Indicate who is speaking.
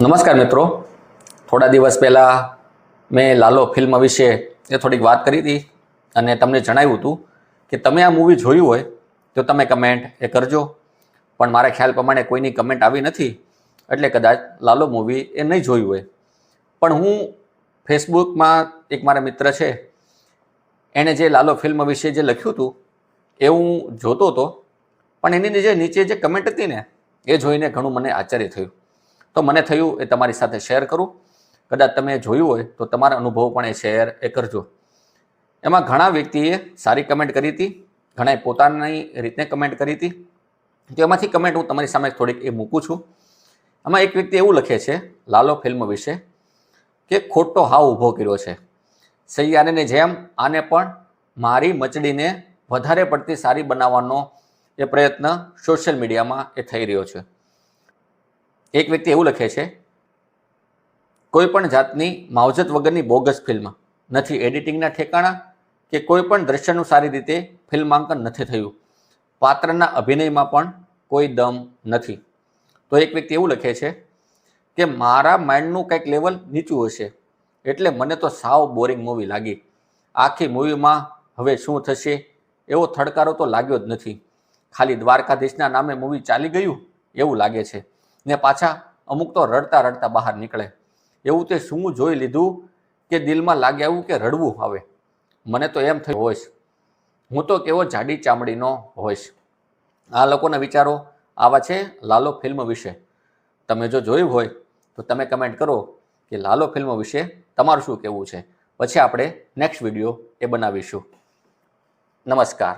Speaker 1: નમસ્કાર મિત્રો, થોડા દિવસ પહેલાં મેં લાલો ફિલ્મ વિશે થોડીક વાત કરી હતી અને તમને જણાવ્યું હતું કે તમે આ મૂવી જોયું હોય તો તમે કમેન્ટ કરજો. પણ મારા ખ્યાલ પ્રમાણે કોઈની કમેન્ટ આવી નથી, એટલે કદાચ લાલો મૂવી નહીં જોયું હોય. પણ હું ફેસબુકમાં એક મારા મિત્ર છે, એણે જે લાલો ફિલ્મ વિશે જે લખ્યું હતું એ હું જોતો હતો, પણ એની જે નીચે જે કમેન્ટ હતી ને એ જોઈને ઘણું મને આશ્ચર્ય થયું. તો મને થયું એ તમારી સાથે શેર કરું. કદાચ તમે જોયું હોય તો તમારા અનુભવ પણ શેર કરજો. એમાં ઘણા વ્યક્તિએ સારી કમેન્ટ કરી હતી, ઘણાએ પોતાની રીતે કમેન્ટ કરી હતી. તો એમાંથી કમેન્ટ હું તમારી સામે થોડીક મૂકું છું. આમાં એક વ્યક્તિ એવું લખે છે લાલો ફિલ્મ વિશે કે ખોટો હાવ ઊભો કર્યો છે. સૈયારાની જેમ આને પણ મારી મચડીને વધારે પડતી સારી બનાવવાનો એ પ્રયત્ન સોશિયલ મીડિયામાં થઈ રહ્યો છે. એક વ્યક્તિ એવું લખે છે, કોઈ પણ જાતની માવજત વગરની બોગસ ફિલ્મ નથી, એડિટિંગના ઠેકાણા કે કોઈ પણ દ્રશ્યનું સારી રીતે ફિલ્માંકન નથી થયું, પાત્રના અભિનયમાં પણ કોઈ દમ નથી. તો એક વ્યક્તિ એવું લખે છે કે મારા માઇન્ડનું કંઈક લેવલ નીચું હશે, એટલે મને તો સાવ બોરિંગ મૂવી લાગી. આખી મૂવીમાં હવે શું થશે એવો થડકારો તો લાગ્યો જ નથી. ખાલી દ્વારકાધીશના નામે મૂવી ચાલી ગયું એવું લાગે છે ને પાછા અમુક તો રડતા રડતા બહાર નીકળે. એવું તે શું જોઈ લીધું કે દિલમાં લાગે આવું કે રડવું આવે. મને તો એમ થયું હોઈશ હું તો કેવો જાડી ચામડીનો હોઈશ. આ લોકોના વિચારો આવા છે લાલો ફિલ્મ વિશે. તમે જો જોયું હોય તો તમે કમેન્ટ કરો કે લાલો ફિલ્મ વિશે તમારું શું કહેવું છે. પછી આપણે નેક્સ્ટ વિડીયો બનાવીશું. નમસ્કાર.